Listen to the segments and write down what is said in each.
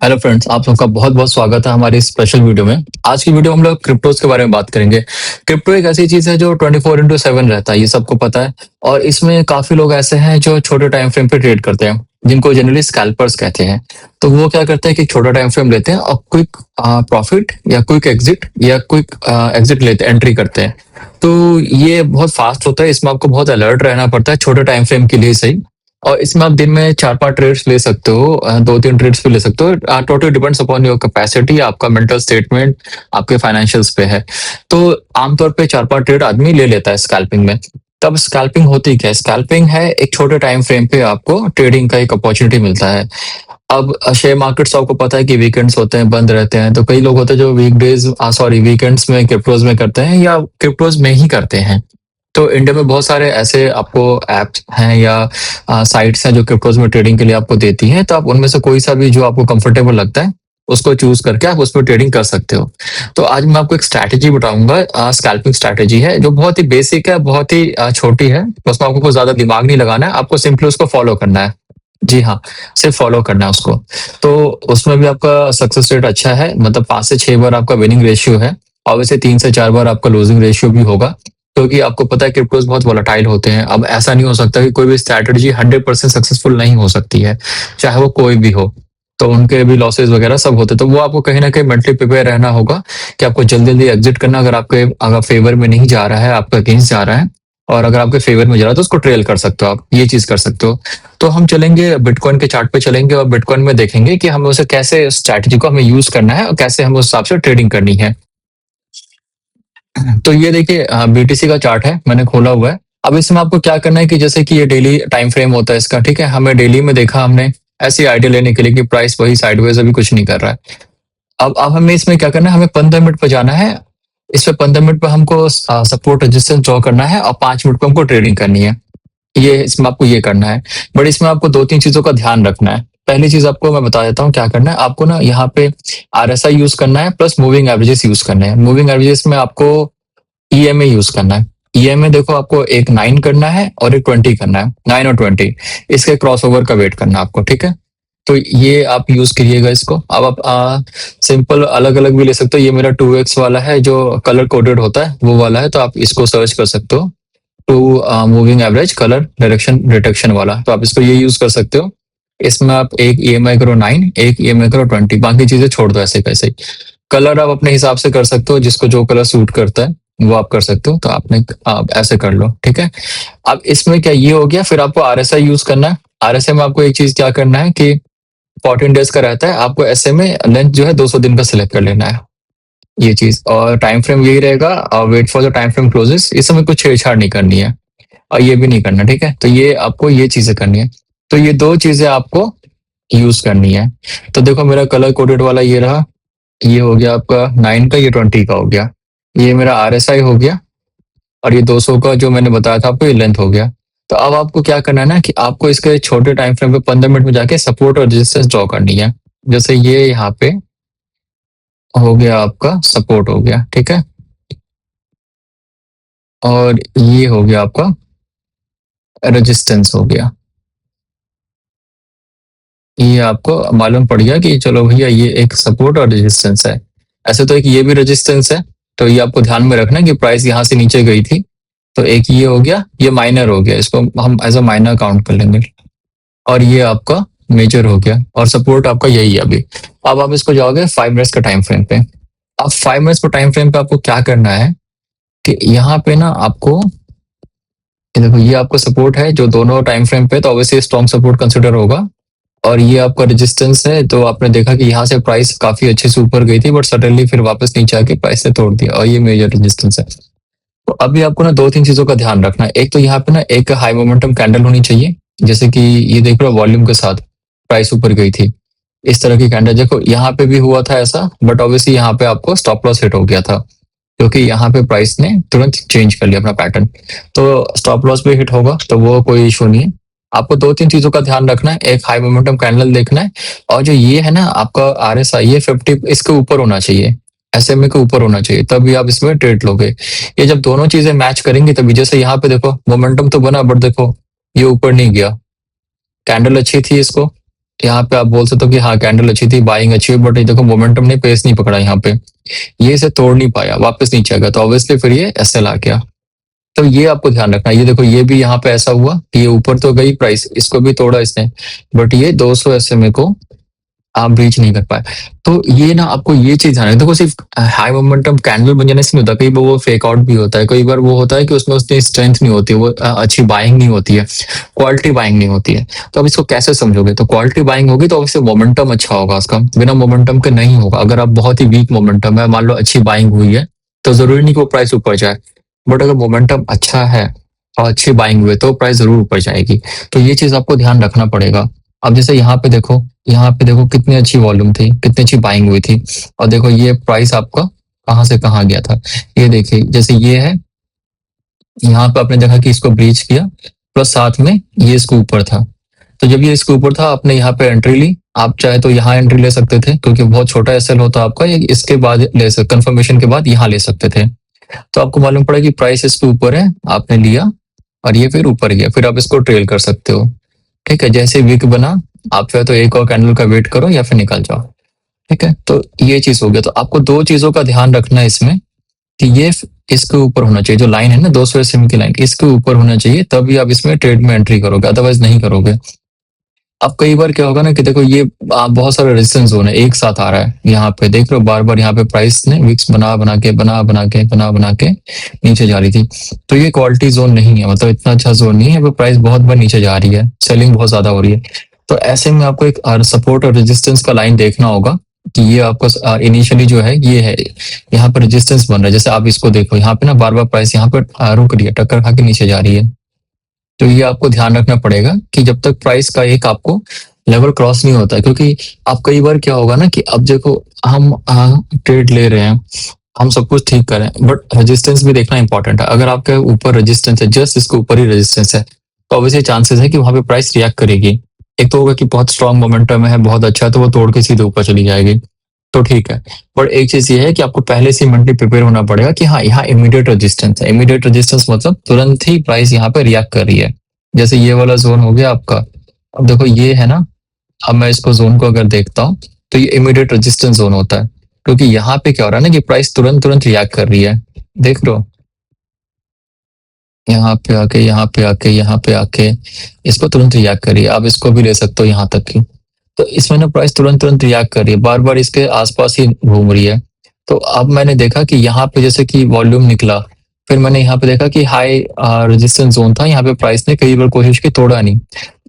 Hello friends, आप सबका बहुत-बहुत स्वागत है हमारी इस स्पेशल वीडियो में। आज की वीडियो में हम लोग क्रिप्टोज़ के बारे में बात करेंगे। क्रिप्टो एक ऐसी चीज़ है जो 24/7 रहता है, ये सबको पता है और इसमें काफ़ी लोग ऐसे हैं जो छोटे टाइम फ्रेम पे ट्रेड करते हैं, जिनको जनरली स्कैल्पर्स कहते हैं। तो वो क्या करते हैं कि छोटा टाइम फ्रेम लेते हैं और क्विक प्रॉफिट या क्विक एग्जिट या क्विक एग्जिट लेते एंट्री करते हैं। तो ये बहुत फास्ट होता है, इसमें आपको बहुत अलर्ट रहना पड़ता है, छोटे टाइम फ्रेम के लिए सही। और इसमें आप दिन में 4-5 ट्रेड्स ले सकते हो, 2-3 ट्रेड्स भी ले सकते हो। Totally depends upon your capacity, आपका मेंटल स्टेटमेंट, आपके फाइनेंशियल्स पे है। तो आमतौर पे 4-5 ट्रेड आदमी ले लेता है स्कैल्पिंग में। तब स्कैल्पिंग होती क्या है? स्कैल्पिंग है एक छोटे टाइम फ्रेम पे आपको ट्रेडिंग का एक अपॉर्चुनिटी मिलता है। अब शेयर मार्केट्स आपको पता है कि वीकेंड्स होते हैं, बंद रहते हैं, तो कई लोग होते हैं जो वीकेंड्स में क्रिप्टोज में करते हैं या क्रिप्टोज में ही करते हैं। तो इंडिया में बहुत सारे ऐसे आपको ऐप्स हैं या साइट्स हैं जो क्रिप्टोज में ट्रेडिंग के लिए आपको देती हैं, तो आप उनमें से कोई सा भी जो आपको कंफर्टेबल लगता है उसको चूज करके आप उसमें ट्रेडिंग कर सकते हो। तो आज मैं आपको एक स्ट्रैटेजी बताऊंगा, स्कैल्पिंग स्ट्रैटेजी है जो बहुत ही बेसिक है, बहुत ही छोटी है। उसमें आपको कोई ज्यादा दिमाग नहीं लगाना है, आपको सिंपली उसको फॉलो करना है। जी हाँ, सिर्फ फॉलो करना है उसको। तो उसमें भी आपका सक्सेस रेट अच्छा है, मतलब 5 से 6 बार आपका विनिंग रेशियो है और वैसे 3 से 4 बार आपका लूजिंग रेशियो भी होगा, क्योंकि आपको पता है क्रिप्टोज बहुत वोलेटाइल होते हैं। अब ऐसा नहीं हो सकता कि कोई भी स्ट्रैटेजी 100% सक्सेसफुल नहीं हो सकती है, चाहे वो कोई भी हो। तो उनके भी लॉसेस वगैरह सब होते हैं, तो वो आपको कहीं ना कहीं मेंटली प्रिपेयर रहना होगा कि आपको जल्दी जल्दी एग्जिट करना। अगर फेवर में नहीं जा रहा है, आपका अगेंस्ट जा रहा है, और अगर आपके फेवर में जा रहा है तो उसको ट्रेल कर सकते हो, आप ये चीज कर सकते हो। तो हम चलेंगे बिटकॉइन के चार्ट पे चलेंगे और बिटकॉइन में देखेंगे कि हमें उसे कैसे स्ट्रैटेजी को हमें यूज करना है और कैसे हमें उस हिसाब से ट्रेडिंग करनी है। तो ये देखिए, बीटीसी का चार्ट है, मैंने खोला हुआ है। अब इसमें आपको क्या करना है कि जैसे कि ये डेली टाइम फ्रेम होता है इसका, ठीक है, हमें डेली में देखा हमने ऐसी आइडिया लेने के लिए कि प्राइस वही साइडवेज अभी कुछ नहीं कर रहा है। अब हमें इसमें क्या करना है, हमें 15 मिनट पे जाना है। इस पे 15 मिनट पे हमको सपोर्ट रेजिस्टेंस ड्रॉ करना है और 5 मिनट पे हमको ट्रेडिंग करनी है। ये इसमें आपको ये करना है। बट इसमें आपको 2-3 चीजों का ध्यान रखना है। पहली चीज आपको मैं बता देता हूँ क्या करना है। आपको ना यहाँ पे आरएसआई यूज करना है प्लस मूविंग एवरेजेस यूज करने हैं। मूविंग एवरेजेस में आपको ईएमए यूज करना है। ईएमए देखो, आपको एक 9 करना है और एक 20 करना है, 9 और 20। इसके क्रॉसओवर का वेट करना है आपको, ठीक है। तो ये आप यूज करिएगा इसको। अब आप सिंपल अलग अलग भी ले सकते हो। ये मेरा 2x वाला है जो कलर कोडेड होता है, वो वाला है, तो आप इसको सर्च कर सकते हो। Two moving average colour direction detection वाला, तो आप इसको ये यूज कर सकते हो। इसमें आप एक ईएमआई करो 9, एक ईएमआई करो 20, बाकी चीजें छोड़ दो ऐसे कैसे। कलर आप अपने हिसाब से कर सकते हो, जिसको जो कलर सूट करता है वो आप कर सकते हो। तो आप ऐसे कर लो, ठीक है। अब इसमें क्या ये हो गया, फिर आपको आरएसआई यूज करना है। आरएसआई में आपको एक चीज क्या करना है कि 14 डेज का रहता है, आपको ऐसे में लेंथ जो है 200 दिन का सिलेक्ट कर लेना है, ये चीज। और टाइम फ्रेम यही रहेगा, और wait for the time frame closes. इस समय कुछ छेड़छाड़ नहीं करनी है और ये भी नहीं करना, ठीक है। तो ये आपको ये चीजें करनी है। तो ये दो चीजें आपको यूज करनी है। तो देखो, मेरा कलर कोडेड वाला ये रहा, ये हो गया आपका 9 का, ये 20 का हो गया। ये मेरा आरएसआई हो गया, और ये 200 का जो मैंने बताया था आपको, ये लेंथ हो गया। तो अब आपको क्या करना है ना कि आपको इसके छोटे टाइम फ्रेम पे 15 मिनट में जाके सपोर्ट और रेजिस्टेंस ड्रॉ करनी है। जैसे ये यहाँ पे हो गया, आपका सपोर्ट हो गया, ठीक है। और ये हो गया आपका रेजिस्टेंस हो गया। ये आपको मालूम पड़ गया कि चलो भैया, ये एक सपोर्ट और रेजिस्टेंस है। ऐसे तो एक ये भी रेजिस्टेंस है, तो ये आपको ध्यान में रखना कि प्राइस यहाँ से नीचे गई थी। तो एक ये हो गया, ये माइनर हो गया, इसको हम एज अ माइनर काउंट कर लेंगे। और ये आपका मेजर हो गया, और सपोर्ट आपका यही है अभी। अब आप इसको जाओगे 5 मिनट्स का टाइम फ्रेम पे। अब 5 मिनट्स पर टाइम फ्रेम पे आपको क्या करना है कि यहाँ पे ना आपको, ये देखो, ये आपका सपोर्ट है जो दोनों टाइम फ्रेम पे, तो ऑब्वियसली स्ट्रॉन्ग सपोर्ट कंसिडर होगा। और ये आपका रेजिस्टेंस है, तो आपने देखा कि यहाँ से प्राइस काफी अच्छे से ऊपर गई थी, बट सडनली फिर वापस नीचे आके प्राइस ने तोड़ दिया, और ये मेजर रेजिस्टेंस है। तो अभी आपको ना 2-3 चीजों का ध्यान रखना है। एक तो यहाँ पे ना एक हाई मोमेंटम कैंडल होनी चाहिए, जैसे कि ये देख लो, वॉल्यूम के साथ प्राइस ऊपर गई थी। इस तरह की कैंडल देखो, यहाँ पे भी हुआ था ऐसा, बट ऑब्वियसली यहाँ पे आपको स्टॉप लॉस हिट हो गया था, क्योंकि यहाँ पे प्राइस ने तुरंत चेंज कर लिया अपना पैटर्न। तो स्टॉप लॉस भी हिट होगा, तो वो कोई इशू नहीं है। आपको 2-3 चीजों का ध्यान रखना है। एक हाई मोमेंटम कैंडल देखना है, और जो ये है ना आपका आरएसआई, ये 50 इसके ऊपर होना चाहिए, एसएमए के ऊपर होना चाहिए, तभी आप इसमें ट्रेड लोगे। ये जब दोनों चीजें मैच करेंगी तभी, जैसे यहाँ पे देखो मोमेंटम तो बना, बट देखो ये ऊपर नहीं गया। कैंडल अच्छी थी, इसको यहाँ पे आप बोल सकते हो कि हाँ कैंडल अच्छी थी, बाइंग अच्छी हुई, बट ये देखो मोमेंटम ने पेस नहीं पकड़ा यहाँ पे, ये इसे तोड़ नहीं पाया, वापस नीचे आ गया, तो ऑब्वियसली फिर ये एसएल आ गया। तो ये आपको ध्यान रखना है। ये देखो ये भी यहाँ पे ऐसा हुआ कि ये ऊपर तो गई प्राइस, इसको भी तोड़ा इसने, बट ये 200 एसएमए को आप ब्रीच नहीं कर पाए। तो ये ना आपको ये चीज ध्यान रखना। देखो सिर्फ हाई मोमेंटम कैंडल बन जाने से नहीं होता, कई बार वो फेक आउट भी होता है, कई बार वो होता है कि उसमें उतनी स्ट्रेंथ नहीं होती, वो अच्छी बाइंग नहीं होती है, क्वालिटी बाइंग नहीं होती है। तो अब इसको कैसे समझोगे? तो क्वालिटी बाइंग होगी तो ऑब्वियसली मोमेंटम अच्छा होगा उसका, बिना मोमेंटम के नहीं होगा। अगर आप बहुत ही वीक मोमेंटम है, मान लो अच्छी बाइंग हुई है, तो जरूरी नहीं कि वो प्राइस ऊपर जाए, बट अगर मोमेंटम अच्छा है और अच्छी बाइंग हुई तो प्राइस जरूर ऊपर जाएगी। तो ये चीज आपको ध्यान रखना पड़ेगा। अब जैसे यहाँ पे देखो कितनी अच्छी वॉल्यूम थी, कितनी अच्छी बाइंग हुई थी, और देखो ये प्राइस आपका कहाँ से कहाँ गया था। ये देखिए जैसे ये है, यहाँ पे आपने देखा कि इसको ब्रीच किया, प्लस साथ में ये इसको ऊपर था। तो जब ये इसके ऊपर था, आपने यहाँ पे एंट्री ली, आप चाहे तो यहाँ एंट्री ले सकते थे, क्योंकि बहुत छोटा एसएल होता आपका, ये इसके बाद ले सकते, कंफर्मेशन के बाद यहाँ ले सकते थे। तो आपको मालूम पड़ा कि प्राइस इसके ऊपर है, आपने लिया और ये फिर ऊपर गया, फिर आप इसको ट्रेल कर सकते हो। ठीक है, जैसे वीक बना, आप चाहे तो एक और कैंडल का वेट करो या फिर निकल जाओ। ठीक है, तो ये चीज हो गया। तो आपको दो चीजों का ध्यान रखना है इसमें, कि ये इसके ऊपर होना चाहिए, जो लाइन है ना 200 एसएम की लाइन, इसके ऊपर होना चाहिए, तभी आप इसमें ट्रेड में एंट्री करोगे, अदरवाइज नहीं करोगे। अब कई बार क्या होगा ना कि देखो ये बहुत सारा रेजिस्टेंस जोन है एक साथ आ रहा है, यहाँ पे देख लो बार बार यहाँ पे प्राइस ने विक्स बना के नीचे जा रही थी। तो ये क्वालिटी जोन नहीं है, मतलब इतना अच्छा जोन नहीं है, पे प्राइस बहुत बार नीचे जा रही है, सेलिंग बहुत ज्यादा हो रही है। तो ऐसे में आपको एक सपोर्ट और रेजिस्टेंस का लाइन देखना होगा, कि ये आपको इनिशियली जो है ये है, यहाँ पर रेजिस्टेंस बन रहा है। जैसे आप इसको देखो, यहाँ पे ना बार बार प्राइस यहाँ पर रुक रही है, टक्कर खा के नीचे जा रही है। तो ये आपको ध्यान रखना पड़ेगा कि जब तक प्राइस का एक आपको लेवल क्रॉस नहीं होता है, क्योंकि आप कई बार क्या होगा ना कि अब देखो हम ट्रेड ले रहे हैं, हम सब कुछ ठीक करें, बट रेजिस्टेंस भी देखना इंपॉर्टेंट है। अगर आपके ऊपर रेजिस्टेंस है, जस्ट इसके ऊपर ही रेजिस्टेंस है, तो ऑब्वियसली चांसेस है कि वहां पे प्राइस रिएक्ट करेगी। एक तो होगा कि बहुत स्ट्रॉन्ग मोमेंटम है, बहुत अच्छा, तो वो तोड़ के सीधे ऊपर चली जाएगी, तो ठीक है। बट एक चीज ये है कि आपको पहले से मेंटली प्रिपेयर होना पड़ेगा कि हाँ यहाँ इमीडिएट रेजिस्टेंस है। इमीडिएट रेजिस्टेंस मतलब तुरंत ही प्राइस यहाँ पे रिएक्ट कर रही है। जैसे ये वाला जोन हो गया आपका, अब देखो ये है ना, अब मैं इसको जोन को अगर देखता हूँ, तो ये इमीडिएट रेजिस्टेंस जोन होता है, क्योंकि यहाँ पे क्या हो रहा है ना कि प्राइस तुरंत तुरंत रिएक्ट कर रही है। देख लो यहाँ पे आके इसको तुरंत रिएक्ट कर रही है। आप इसको भी ले सकते हो यहाँ तक की। तो इसमें ना प्राइस तुरंत तुरंत रिएक्ट कर रही है, बार बार इसके आसपास ही घूम रही है। तो अब मैंने देखा कि यहाँ पे जैसे कि वॉल्यूम निकला, फिर मैंने यहाँ पे देखा कि हाई रेजिस्टेंस जोन था, यहाँ पे प्राइस ने कई बार कोशिश की, तोड़ा नहीं,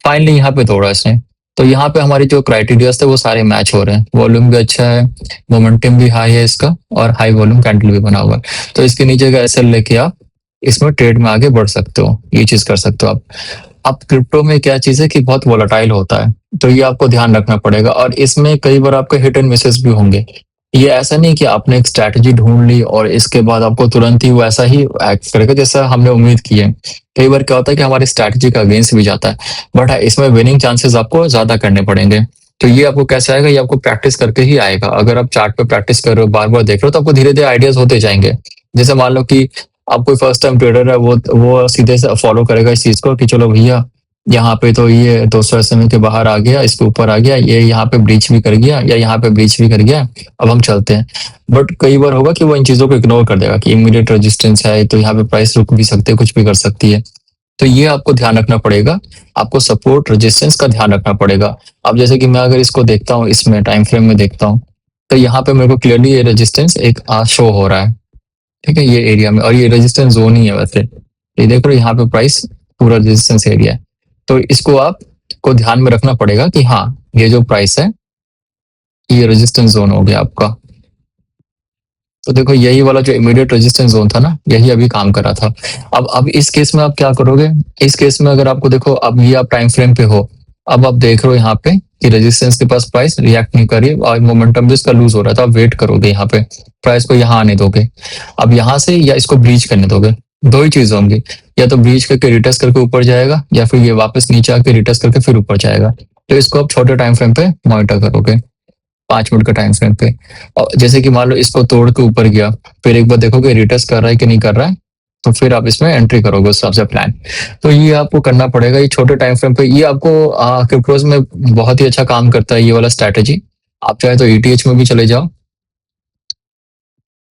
फाइनली यहाँ पे तोड़ा इसने। तो यहाँ पे हमारी जो क्राइटेरिया थे वो सारे मैच हो रहे हैं, वॉल्यूम भी अच्छा है, मोमेंटम भी हाई है इसका, और हाई वॉल्यूम कैंडल भी बना हुआ है। तो इसके नीचे का एसएल लेके आप इसमें ट्रेड में आगे बढ़ सकते हो, ये चीज कर सकते हो आप। अब क्रिप्टो में क्या चीज है कि बहुत वोलाटाइल होता है, तो ये आपको ध्यान रखना पड़ेगा, और इसमें कई बार आपके हिट एंड मिसेस भी होंगे। ये ऐसा नहीं कि आपने एक स्ट्रैटेजी ढूंढ ली और इसके बाद आपको तुरंत ही वो ऐसा ही एक्ट करेगा जैसा हमने उम्मीद की है। कई बार क्या होता है कि हमारी स्ट्रैटेजी का अगेंस्ट भी जाता है, बट इसमें विनिंग चांसेस आपको ज्यादा करने पड़ेंगे। तो ये आपको कैसे आएगा? ये आपको प्रैक्टिस करके ही आएगा। अगर आप चार्ट पे प्रैक्टिस कर रहे हो, बार बार देख रहे हो, तो आपको धीरे धीरे आइडियाज होते जाएंगे। जैसे मान लो कि आप कोई फर्स्ट टाइम ट्रेडर है, वो सीधे से फॉलो करेगा इस चीज को कि चलो भैया यहाँ पे तो ये 200 एसएमए के बाहर आ गया, इसके ऊपर आ गया, ये यहाँ पे ब्रीच भी कर गया या यहाँ पे ब्रीच भी कर गया, अब हम चलते हैं। बट कई बार होगा कि वो इन चीजों को इग्नोर कर देगा कि इमीडिएट रेजिस्टेंस है, तो यहाँ पे प्राइस रुक भी सकते हैं, कुछ भी कर सकती है। तो ये आपको ध्यान रखना पड़ेगा, आपको सपोर्ट रेजिस्टेंस का ध्यान रखना पड़ेगा। अब जैसे कि मैं अगर इसको देखता हूँ, इसमें टाइम फ्रेम में देखता हूँ, तो यहाँ पे मेरे को क्लियरली ये रेजिस्टेंस एक शो हो रहा है। ठीक है, ये एरिया में, और ये रेजिस्टेंस जोन ही है वैसे, ये देख रहे हो यहाँ पे प्राइस पूरा रेजिस्टेंस एरिया है। तो इसको आप को ध्यान में रखना पड़ेगा कि हाँ ये जो प्राइस है ये रेजिस्टेंस जोन हो गया आपका। तो देखो यही वाला जो इमीडिएट रेजिस्टेंस जोन था ना, यही अभी काम कर रहा था। अब इस केस में आप क्या करोगे? इस केस में अगर आपको देखो, अब ये आप टाइम फ्रेम पे हो, अब आप देख रहे हो यहाँ पे कि रेजिस्टेंस के पास प्राइस रिएक्ट नहीं कर रही है और मोमेंटम भी इसका लूज हो रहा है, तो आप वेट करोगे यहाँ पे, प्राइस को यहाँ आने दोगे। अब यहाँ से या इसको ब्रीच करने दोगे, दो ही चीज होंगी, या तो ब्रीच करके रिटेस्ट करके ऊपर जाएगा, या फिर ये वापस नीचे आके रिटेस्ट करके फिर ऊपर जाएगा। तो इसको आप छोटे टाइम फ्रेम पे मॉनिटर करोगे, 5 मिनट का टाइम फ्रेम पे। और जैसे कि मान लो इसको तोड़ के ऊपर गया, फिर एक बार देखोगे रिटेस्ट कर रहा है कि नहीं कर रहा है, तो फिर आप इसमें एंट्री करोगे उस हिसाब से प्लान। तो ये आपको करना पड़ेगा, ये छोटे टाइम फ्रेम पे ये आपको क्रिप्टोज में बहुत ही अच्छा काम करता है ये वाला स्ट्रैटेजी। आप चाहे तो ईटीएच में भी चले जाओ।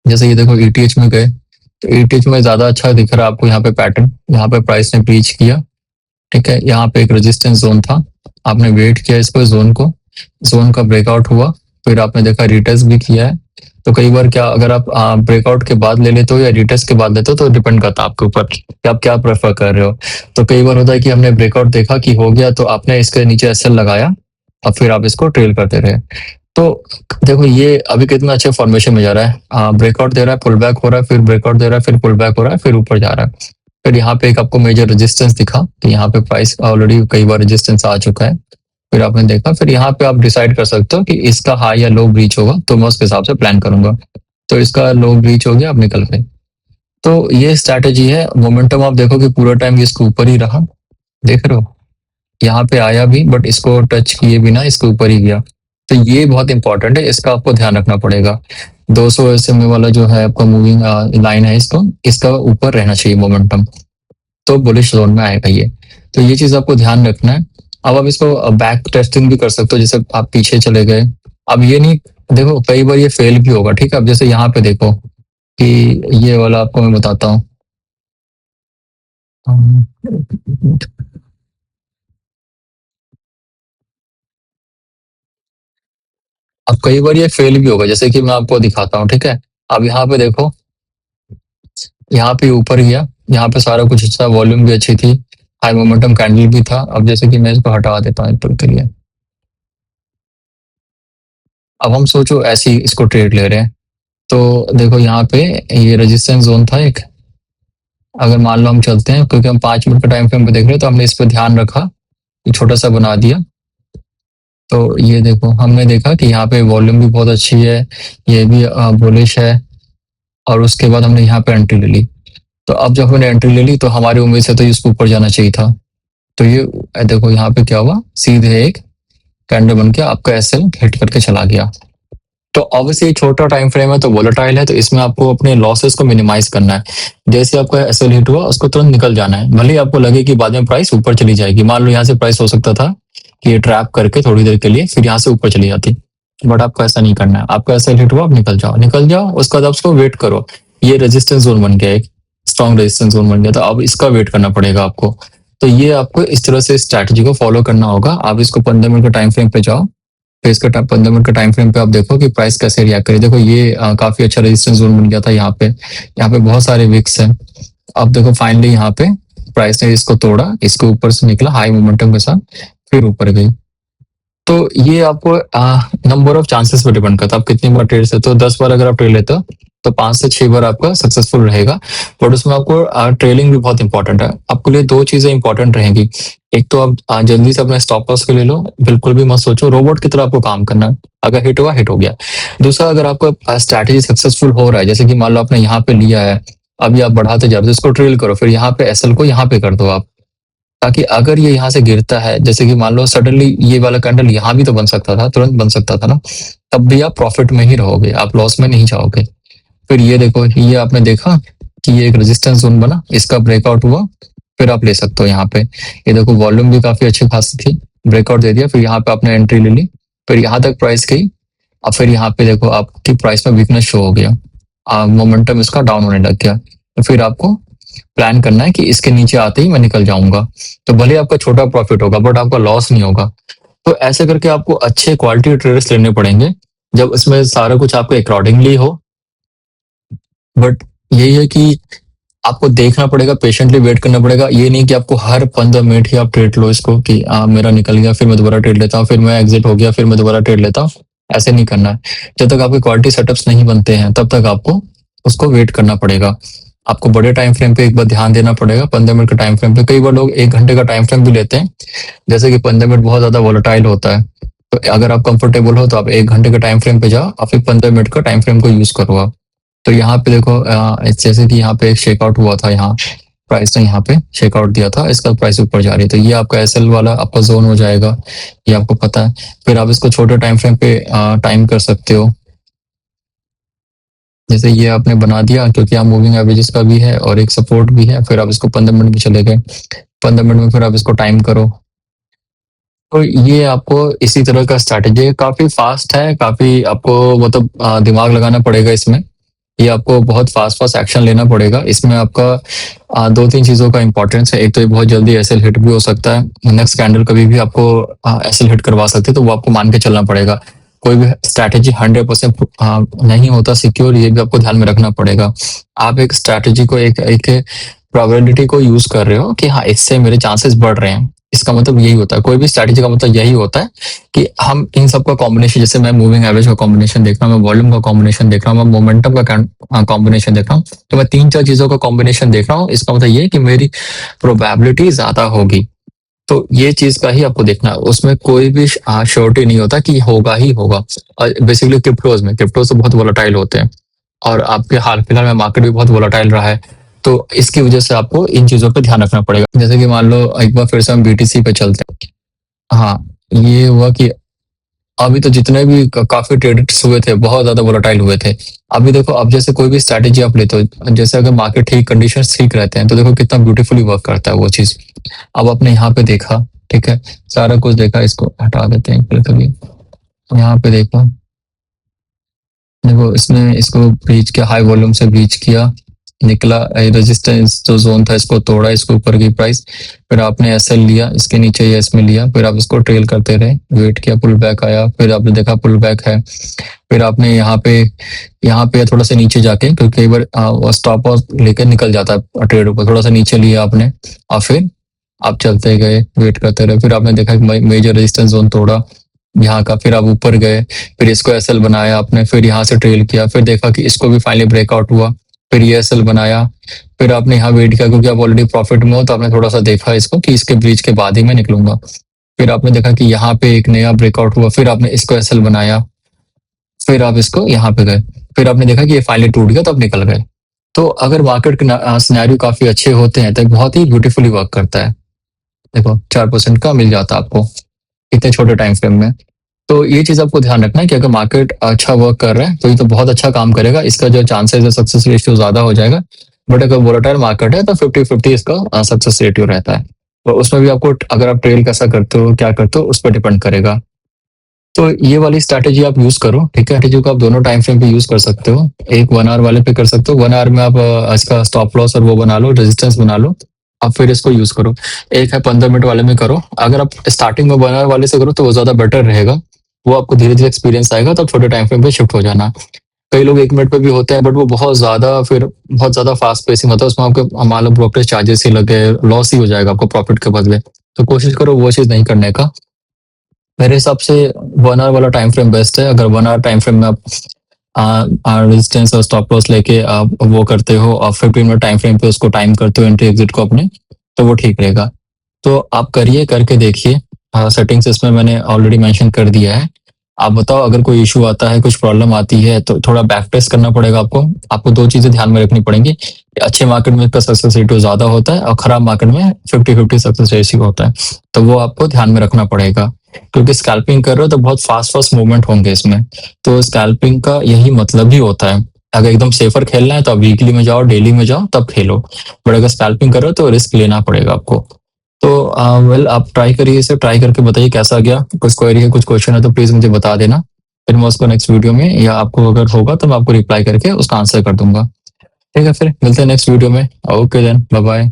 जैसे ये देखो ईटीएच में गए, तो ईटीएच में ज्यादा अच्छा दिख रहा है आपको यहाँ पे पैटर्न, यहाँ पे प्राइस ने ब्रीच किया। ठीक है, यहाँ पे एक रेजिस्टेंस जोन था, आपने वेट किया इसको, जोन को, जोन का ब्रेकआउट हुआ, फिर आपने देखा रिटेस्ट भी किया है। तो कई बार क्या, अगर आप ब्रेकआउट के बाद ले लेते हो या रिटेस्ट के बाद लेते हो तो डिपेंड करता है आपके ऊपर कि आप क्या प्रेफर कर रहे हो। तो कई बार होता है कि हमने ब्रेकआउट देखा कि हो गया तो आपने इसके नीचे एसएल लगाया और फिर आप इसको ट्रेल करते रहे। तो देखो ये अभी कितना अच्छे फॉर्मेशन में जा रहा है, ब्रेकआउट दे रहा है, पुल बैक हो रहा है, फिर ब्रेकआउट दे रहा है, फिर पुल बैक हो रहा है, फिर ऊपर जा रहा है। फिर यहाँ पे एक आपको मेजर रेजिस्टेंस दिखा कि यहाँ पे प्राइस ऑलरेडी कई बार रेजिस्टेंस आ चुका है। फिर आपने देखा, फिर यहाँ पे आप डिसाइड कर सकते हो कि इसका हाई या लो ब्रीच होगा, तो मैं उसके हिसाब से प्लान करूंगा। तो इसका लो ब्रीच हो गया, आप निकल गए। तो ये स्ट्रैटेजी है। मोमेंटम आप देखो कि पूरा टाइम ये इसके ऊपर ही रहा, देख रहे हो, यहाँ पे आया भी बट इसको टच किए बिना इसके ऊपर ही गया। तो ये बहुत इंपॉर्टेंट है, इसका आपको ध्यान रखना पड़ेगा। 200 एसएमए वाला जो है आपका मूविंग लाइन है, इसको इसका ऊपर रहना चाहिए मोमेंटम, तो बुलिश जोन में आएगा ये। तो ये चीज आपको ध्यान रखना है। अब आप इसको बैक टेस्टिंग भी कर सकते हो, जैसे आप पीछे चले गए। अब ये नहीं, देखो कई बार ये फेल भी होगा, ठीक है। अब जैसे यहाँ पे देखो कि ये वाला आपको मैं बताता हूँ। अब कई बार ये फेल भी होगा, जैसे कि मैं आपको दिखाता हूँ, ठीक है। अब यहाँ पे देखो, यहाँ पे ऊपर गया, यहाँ पे सारा कुछ अच्छा, वॉल्यूम भी अच्छी थी, हाई मोमेंटम कैंडल भी था। अब जैसे कि मैं इसको हटा देता हूँ एक पल के लिए। अब हम सोचो ऐसे ही इसको ट्रेड ले रहे हैं, तो देखो यहाँ पे ये रेजिस्टेंस जोन था एक। अगर मान लो हम चलते हैं, क्योंकि हम 5 मिनट का टाइम फ्रेम पे देख रहे हैं, तो हमने इस पर ध्यान रखा, ये छोटा सा बना दिया। तो ये देखो हमने देखा कि यहाँ पे वॉल्यूम भी बहुत अच्छी है, ये भी बुलिश है। और उसके बाद हमने यहाँ पे एंट्री ले ली। तो अब जब हमने एंट्री ले ली तो हमारी उम्मीद से तो इसको ऊपर जाना चाहिए था। तो ये देखो यहाँ पे क्या हुआ, सीधे एक कैंडल बन के आपका एसएल हिट करके चला गया। तो ऑब्वियसली छोटा टाइम फ्रेम है तो वोलेटाइल है, तो इसमें आपको अपने लॉसेस को मिनिमाइज करना है। जैसे आपका एसएल हिट हुआ उसको तुरंत निकल जाना है, भले ही आपको लगे कि बाद में प्राइस ऊपर चली जाएगी। मान लो यहाँ से प्राइस हो सकता था कि ये ट्रैप करके थोड़ी देर के लिए फिर यहाँ से ऊपर चली जाती, बट आपको ऐसा नहीं करना है। आपका एसएल हिट हुआ, आप निकल जाओ, निकल जाओ, उसके बाद आप उसको वेट करो। ये रेजिस्टेंस जोन बन गया, एक स्ट्रॉन्ग रेजिस्टेंस जोन बन गया, तो अब इसका वेट करना पड़ेगा आपको। तो ये आपको इस तरह से स्ट्रैटेजी को फॉलो करना होगा। आप इसको 15 मिनट के टाइम फ्रेम पे जाओ, फिर इसका 15 मिनट का टाइम फ्रेम पे आप देखो कि प्राइस कैसे रिएक्ट करे। देखो ये काफी अच्छा रेजिस्टेंस जोन बन गया था, यहाँ पे बहुत सारे विक्स हैं। अब देखो फाइनली यहाँ पे प्राइस ने इसको तोड़ा, इसके ऊपर से निकला हाई मोमेंटम के साथ, फिर ऊपर गई। तो ये आपको नंबर ऑफ चांसेस पे डिपेंड करता है, आप कितनी बार ट्रेड लेते हो। 10 बार अगर आप ट्रेड लेते हो तो 5 से 6 बार आपका सक्सेसफुल रहेगा। बट उसमें आपको ट्रेलिंग भी बहुत इंपॉर्टेंट है। आपके लिए दो चीजें इंपॉर्टेंट रहेंगी। एक तो आप जल्दी से अपने स्टॉप लॉस के ले लो, बिल्कुल भी मत सोचो, रोबोट की तरह आपको काम करना है। अगर हिट हुआ, हिट हो गया। दूसरा, अगर आपका स्ट्रैटेजी सक्सेसफुल हो रहा है, जैसे कि मान लो आपने यहाँ पे लिया है, अभी आप बढ़ाते जा रहे हो, इसको ट्रेल करो, फिर यहाँ पे एसएल को यहाँ पे कर दो आप, ताकि अगर ये यहाँ से गिरता है, जैसे कि मान लो सडनली ये वाला कैंडल यहाँ भी तो बन सकता था, तुरंत बन सकता था ना, तब भी आप प्रॉफिट में ही रहोगे, आप लॉस में नहीं जाओगे। फिर ये देखो, ये आपने देखा कि ये एक रेजिस्टेंस जोन बना, इसका ब्रेकआउट हुआ, फिर आप ले सकते हो यहाँ पे। ये देखो वॉल्यूम भी काफी अच्छी खासी थी, ब्रेकआउट दे दिया, फिर यहाँ पे आपने एंट्री ले ली, फिर यहाँ तक प्राइस गई। अब फिर यहाँ पे देखो आपकी प्राइस में वीकनेस शो हो गया, मोमेंटम इसका डाउन होने लग गया। तो फिर आपको प्लान करना है कि इसके नीचे आते ही मैं निकल जाऊंगा। तो भले आपका छोटा प्रॉफिट होगा बट आपका लॉस नहीं होगा। तो ऐसे करके आपको अच्छे क्वालिटी ट्रेडर्स लेने पड़ेंगे, जब इसमें सारा कुछ आपको अकॉर्डिंगली हो। बट यही है कि आपको देखना पड़ेगा, पेशेंटली वेट करना पड़ेगा। ये नहीं कि आपको हर 15 मिनट ही आप ट्रेड लो इसको कि मेरा निकल गया, फिर मैं दोबारा ट्रेड लेता हूँ, फिर मैं एग्जिट हो गया, फिर मैं दोबारा ट्रेड लेता हूँ। ऐसे नहीं करना है। जब तक आपके क्वालिटी सेटअप्स नहीं बनते हैं तब तक आपको उसको वेट करना पड़ेगा। आपको बड़े टाइम फ्रेम पे एक बार ध्यान देना पड़ेगा, 15 मिनट का टाइम फ्रेम पे। कई बार लोग 1 घंटे का टाइम फ्रेम भी लेते हैं, जैसे कि 15 मिनट बहुत ज्यादा वोलेटाइल होता है। तो अगर आप कंफर्टेबल हो तो आप 1 घंटे का टाइम फ्रेम पे जाओ और फिर 15 मिनट का टाइम फ्रेम को यूज करो आप। तो यहाँ पे देखो जैसे कि यहाँ पे एक शेकआउट हुआ था, यहाँ प्राइस ने यहाँ पे शेकआउट दिया था, इसका प्राइस ऊपर जा रही है, तो ये आपका एसएल वाला आपका जोन हो जाएगा, ये आपको पता है। फिर आप इसको छोटे टाइम फ्रेम पे टाइम कर सकते हो। जैसे ये आपने बना दिया क्योंकि यहाँ मूविंग एवरेजेस का भी है और एक सपोर्ट भी है, फिर आप इसको 15 मिनट में चले गए, 15 मिनट में फिर आप इसको टाइम करो। तो ये आपको इसी तरह का स्ट्रैटेजी है, काफ़ी फ़ास्ट है, काफ़ी आपको मतलब दिमाग लगाना पड़ेगा इसमें। ये आपको बहुत फ़ास्ट-फ़ास्ट एक्शन लेना पड़ेगा। इसमें आपका 2-3 चीज़ों का इम्पोर्टेंस है। एक तो ये बहुत जल्दी एसएल हिट भी हो सकता है। नेक्स्ट कैंडल कभी भी आपको एसएल हिट करवा सकती है, तो वो आपको मान के चलना पड़ेगा। कोई भी स्ट्रैटेजी 100% नहीं होता सिक्योर, ये भी आपको ध्यान में रखना पड़ेगा। आप एक स्ट्रैटेजी को एक एक प्रोबेबिलिटी को यूज़ कर रहे हो कि हाँ, इससे मेरे चांसेस बढ़ रहे हैं। इसका मतलब यही होता है। कोई भी स्ट्रैटेजी का मतलब यही होता है कि हम इन सब का कॉम्बिनेशन, जैसे मैं मूविंग एवरेज का कॉम्बिनेशन देख रहा हूँ, मैं वॉल्यूम का कॉम्बिनेशन देख रहा हूँ, मैं मोमेंटम का कॉम्बिनेशन देख रहा हूँ, तो मैं 3-4 चीज़ों का कॉम्बिनेशन देख रहा हूँ। इसका मतलब ये है कि मेरी प्रोबेबिलिटी ज़्यादा होगी। तो ये चीज़ का ही आपको देखना है। उसमें कोई भी श्योरिटी नहीं होता कि होगा ही होगा। और बेसिकली क्रिप्टोज़ तो बहुत वोलेटाइल होते हैं और आपके हाल-फिलहाल में मार्केट भी बहुत वोलेटाइल रहा है। तो इसकी वजह से आपको इन चीज़ों पे ध्यान रखना पड़ेगा। जैसे कि मान लो एक बार फिर से हम बीटीसी पे चलते हैं। हाँ, ये हुआ कि अभी तो जितने भी काफी ट्रेड्स हुए थे, बहुत ज्यादा वोलेटाइल हुए थे। अभी देखो, अब जैसे कोई भी स्ट्रैटेजी आप लेते हो, जैसे अगर मार्केट ठीक, कंडीशंस ठीक रहते हैं, तो देखो कितना ब्यूटीफुली वर्क करता है वो चीज। अब आपने यहाँ पे देखा, ठीक है, सारा कुछ देखा, इसको हटा देते हैं कभी। यहाँ पे देखो, देखो इसने इसको ब्रीच किया, हाई वॉल्यूम से ब्रीच किया, निकला, रेजिस्टेंस जो जोन था इसको तोड़ा, इसको ऊपर की प्राइस, फिर आपने एसएल लिया, इसके नीचे ये इसमें लिया, फिर आप इसको ट्रेल करते रहे, वेट किया, पुल बैक आया, फिर आपने देखा पुल बैक है, फिर आपने यहाँ पे थोड़ा सा नीचे जाके, क्योंकि कई बार स्टॉप लॉस लेकर निकल जाता है ट्रेड ऊपर, थोड़ा सा नीचे लिया आपने और फिर आप चलते गए, वेट करते रहे, फिर आपने देखा कि मेजर रेजिस्टेंस जोन तोड़ा यहाँ का, फिर आप ऊपर गए, फिर इसको एसएल बनाया आपने, फिर यहाँ से ट्रेल किया, फिर देखा कि इसको भी फाइनली ब्रेकआउट हुआ, फिर ये एसएल बनाया, फिर आपने यहाँ वेट किया क्योंकि आप ऑलरेडी प्रॉफिट में हो, तो आपने थोड़ा सा देखा इसको कि इसके ब्रीच के बाद ही मैं निकलूंगा। फिर आपने देखा कि यहाँ पे एक नया ब्रेकआउट हुआ, फिर आपने इसको एसएल बनाया, फिर आप इसको यहाँ पे गए, फिर आपने देखा कि ये फाइनली टूट गया, तो आप निकल गए। तो अगर मार्केट के सिनेरियो काफी अच्छे होते हैं तो बहुत ही ब्यूटीफुली वर्क करता है। देखो 4% का मिल जाता है आपको इतने छोटे टाइम फ्रेम में। तो ये चीज आपको ध्यान रखना है कि अगर मार्केट अच्छा वर्क कर रहा है तो ये तो बहुत अच्छा काम करेगा, इसका जो चांसेस है सक्सेस रेशियो ज्यादा हो जाएगा। बट अगर वोलेटाइल मार्केट है तो 50-50 इसका सक्सेस रेशियो रहता है। तो उसमें भी आपको, अगर आप ट्रेड कैसा करते हो, क्या करते हो, उस पर डिपेंड करेगा। तो ये वाली स्ट्रैटेजी आप यूज करो, ठीक है। स्ट्रैटेजी को आप दोनों टाइम फ्रेम पे यूज कर सकते हो। एक 1 आवर वाले पे कर सकते हो, 1 आवर में आप इसका स्टॉप लॉस और वो बना लो, रेजिस्टेंस बना लो, आप फिर इसको यूज करो। एक है 15 मिनट वाले में करो। अगर आप स्टार्टिंग में 1 आवर वाले से करो तो वो ज्यादा बेटर रहेगा, वो आपको धीरे धीरे एक्सपीरियंस आएगा, तो आप छोटे टाइम फ्रेम पे शिफ्ट हो जाना। कई लोग 1 मिनट पे भी होते हैं, बट वो बहुत ज्यादा फास्ट पेसिंग होता है, उसमें आपके मान लो ब्रोकरेज चार्जेस ही लगे, लॉस ही हो जाएगा आपको प्रॉफिट के बदले। तो कोशिश करो वो चीज नहीं करने का। मेरे हिसाब से 1 आवर वाला टाइम फ्रेम बेस्ट है। अगर 1 आवर टाइम फ्रेम में आप रेजिस्टेंस और स्टॉप लॉस लेके आप वो करते हो और 15 मिनट टाइम फ्रेम पे उसको टाइम करते हो एंट्री एग्जिट को अपने, तो वो ठीक रहेगा। तो आप करिए, करके देखिए। सेटिंग्स इसमें मैंने ऑलरेडी मेंशन कर दिया है। आप बताओ, अगर कोई इशू आता है, कुछ प्रॉब्लम आती है, तो थोड़ा बैक टेस्ट करना पड़ेगा आपको। आपको दो चीजें ध्यान में रखनी पड़ेंगी। अच्छे मार्केट में इसका सक्सेस रेशियो ज्यादा होता है और खराब मार्केट में 50-50 सक्सेस रेशियो होता है। तो वो आपको ध्यान में रखना पड़ेगा, क्योंकि स्कैल्पिंग कर रहे हो तो बहुत फास्ट फास्ट मूवमेंट होंगे इसमें। तो स्कैल्पिंग का यही मतलब ही होता है। अगर एकदम सेफर खेलना है तो आप वीकली में जाओ, डेली में जाओ, तब खेलो। बट अगर स्कैल्पिंग कर रहे हो तो रिस्क लेना पड़ेगा आपको। तो वेल, आप ट्राई करिए, इसे ट्राई करके बताइए कैसा गया। कुछ क्वेरी है, कुछ क्वेश्चन है तो प्लीज मुझे बता देना। फिर मैं उसको नेक्स्ट वीडियो में, या आपको अगर होगा तो मैं आपको रिप्लाई करके उसका आंसर कर दूंगा। ठीक है, फिर मिलते हैं नेक्स्ट वीडियो में। Okay then, bye bye.